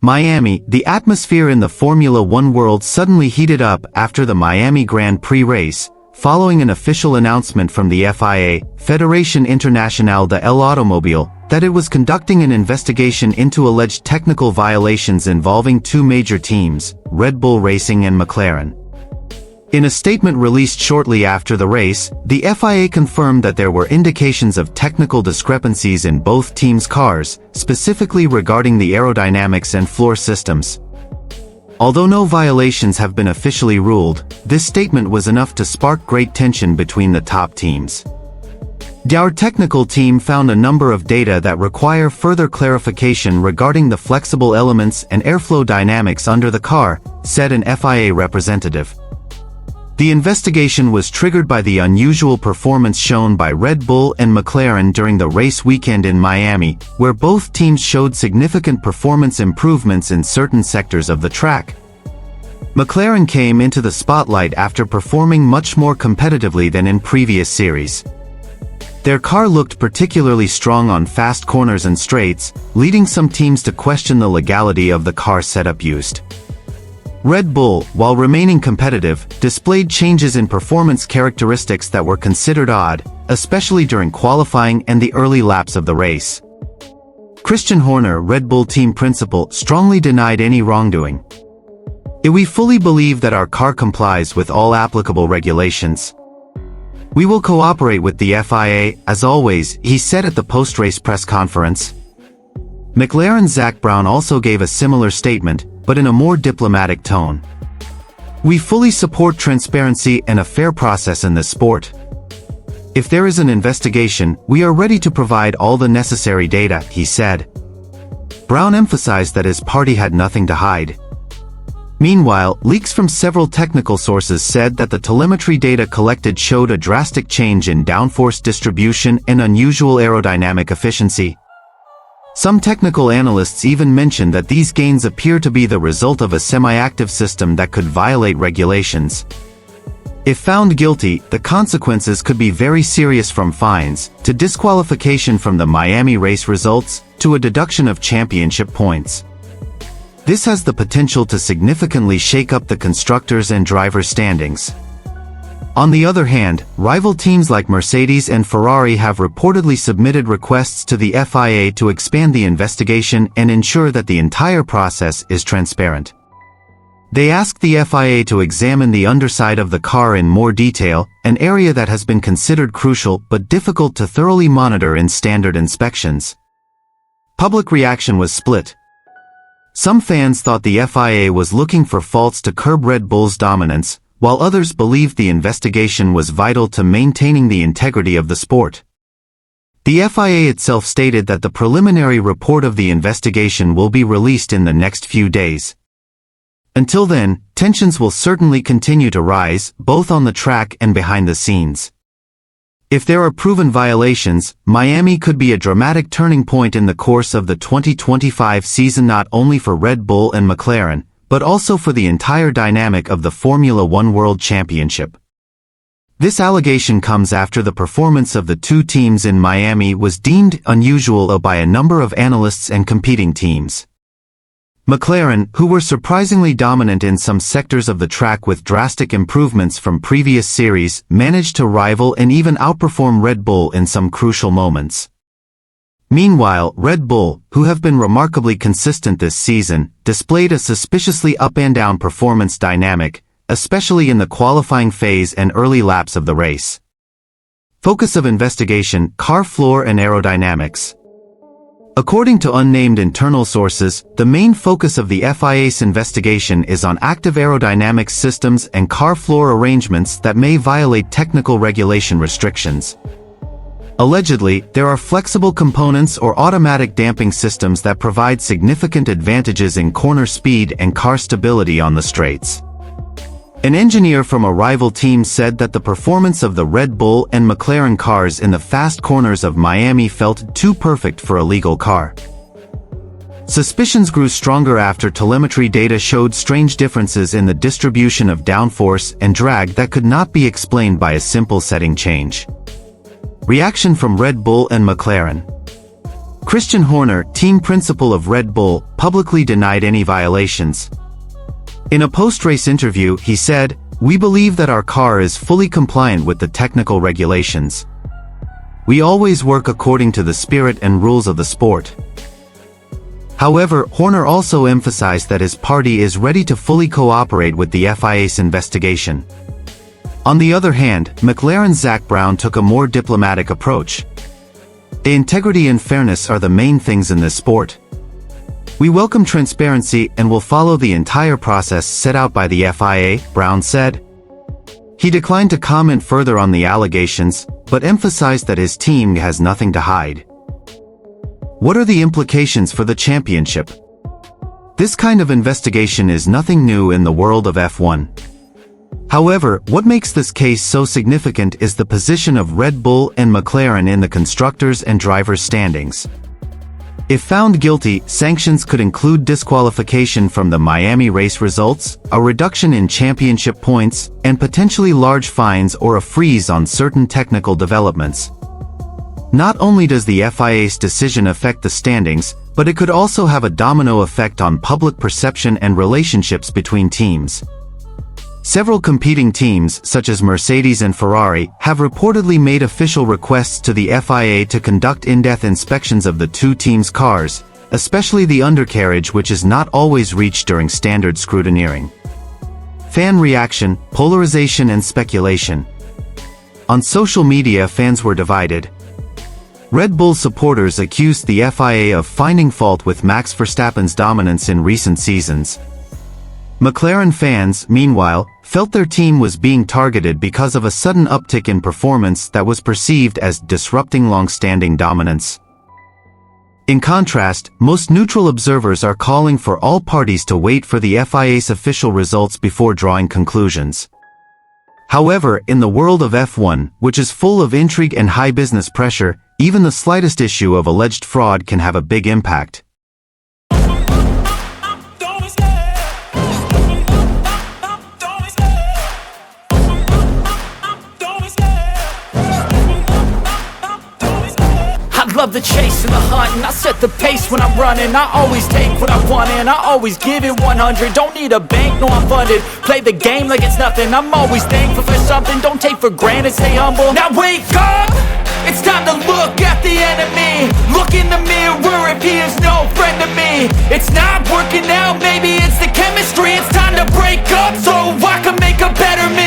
Miami, the atmosphere in the Formula One world suddenly heated up after the Miami Grand Prix race, following an official announcement from the FIA, Fédération Internationale de l'Automobile, that it was conducting an investigation into alleged technical violations involving two major teams, Red Bull Racing and McLaren. In a statement released shortly after the race, the FIA confirmed that there were indications of technical discrepancies in both teams' cars, specifically regarding the aerodynamics and floor systems. Although no violations have been officially ruled, this statement was enough to spark great tension between the top teams. Our technical team found a number of data that require further clarification regarding the flexible elements and airflow dynamics under the car, said an FIA representative. The investigation was triggered by the unusual performance shown by Red Bull and McLaren during the race weekend in Miami, where both teams showed significant performance improvements in certain sectors of the track. McLaren came into the spotlight after performing much more competitively than in previous series. Their car looked particularly strong on fast corners and straights, leading some teams to question the legality of the car setup used. Red Bull, while remaining competitive, displayed changes in performance characteristics that were considered odd, especially during qualifying and the early laps of the race. Christian Horner, Red Bull team principal, strongly denied any wrongdoing. "We fully believe that our car complies with all applicable regulations. We will cooperate with the FIA, as always," he said at the post-race press conference. McLaren's Zak Brown also gave a similar statement, but in a more diplomatic tone. "We fully support transparency and a fair process in this sport. If there is an investigation, we are ready to provide all the necessary data," he said. Brown emphasized that his party had nothing to hide. Meanwhile, leaks from several technical sources said that the telemetry data collected showed a drastic change in downforce distribution and unusual aerodynamic efficiency. Some technical analysts even mentioned that these gains appear to be the result of a semi-active system that could violate regulations. If found guilty, the consequences could be very serious, from fines, to disqualification from the Miami race results, to a deduction of championship points. This has the potential to significantly shake up the constructors' and drivers' standings. On the other hand, rival teams like Mercedes and Ferrari have reportedly submitted requests to the FIA to expand the investigation and ensure that the entire process is transparent. They asked the FIA to examine the underside of the car in more detail, an area that has been considered crucial but difficult to thoroughly monitor in standard inspections. Public reaction was split. Some fans thought the FIA was looking for faults to curb Red Bull's dominance, while others believed the investigation was vital to maintaining the integrity of the sport. The FIA itself stated that the preliminary report of the investigation will be released in the next few days. Until then, tensions will certainly continue to rise, both on the track and behind the scenes. If there are proven violations, Miami could be a dramatic turning point in the course of the 2025 season, not only for Red Bull and McLaren, but also for the entire dynamic of the Formula One World Championship. This allegation comes after the performance of the two teams in Miami was deemed unusual by a number of analysts and competing teams. McLaren, who were surprisingly dominant in some sectors of the track with drastic improvements from previous series, managed to rival and even outperform Red Bull in some crucial moments. Meanwhile, Red Bull, who have been remarkably consistent this season, displayed a suspiciously up-and-down performance dynamic, especially in the qualifying phase and early laps of the race. Focus of investigation: car floor and aerodynamics. According to unnamed internal sources, the main focus of the FIA's investigation is on active aerodynamics systems and car floor arrangements that may violate technical regulation restrictions. Allegedly, there are flexible components or automatic damping systems that provide significant advantages in corner speed and car stability on the straights. An engineer from a rival team said that the performance of the Red Bull and McLaren cars in the fast corners of Miami felt too perfect for a legal car. Suspicions grew stronger after telemetry data showed strange differences in the distribution of downforce and drag that could not be explained by a simple setting change. Reaction from Red Bull and McLaren. Christian Horner, team principal of Red Bull, publicly denied any violations. In a post-race interview, he said, "We believe that our car is fully compliant with the technical regulations. We always work according to the spirit and rules of the sport." However, Horner also emphasized that his party is ready to fully cooperate with the FIA's investigation. On the other hand, McLaren's Zak Brown took a more diplomatic approach. "Integrity and fairness are the main things in this sport. We welcome transparency and will follow the entire process set out by the FIA," Brown said. He declined to comment further on the allegations, but emphasized that his team has nothing to hide. What are the implications for the championship? This kind of investigation is nothing new in the world of F1. However, what makes this case so significant is the position of Red Bull and McLaren in the constructors' and drivers' standings. If found guilty, sanctions could include disqualification from the Miami race results, a reduction in championship points, and potentially large fines or a freeze on certain technical developments. Not only does the FIA's decision affect the standings, but it could also have a domino effect on public perception and relationships between teams. Several competing teams, such as Mercedes and Ferrari, have reportedly made official requests to the FIA to conduct in-depth inspections of the two teams' cars, especially the undercarriage, which is not always reached during standard scrutineering. Fan reaction, polarization and speculation. On social media, fans were divided. Red Bull supporters accused the FIA of finding fault with Max Verstappen's dominance in recent seasons. McLaren fans, meanwhile, felt their team was being targeted because of a sudden uptick in performance that was perceived as disrupting long-standing dominance. In contrast, most neutral observers are calling for all parties to wait for the FIA's official results before drawing conclusions. However, in the world of F1, which is full of intrigue and high business pressure, even the slightest issue of alleged fraud can have a big impact. Love the chase and the hunt, and I set the pace when I'm running. I always take what I want and I always give it 100. Don't need a bank, no I'm funded. Play the game like it's nothing. I'm always thankful for something. Don't take for granted, stay humble. Now wake up! It's time to look at the enemy. Look in the mirror if he is no friend to me. It's not working out, maybe it's the chemistry. It's time to break up so I can make a better me.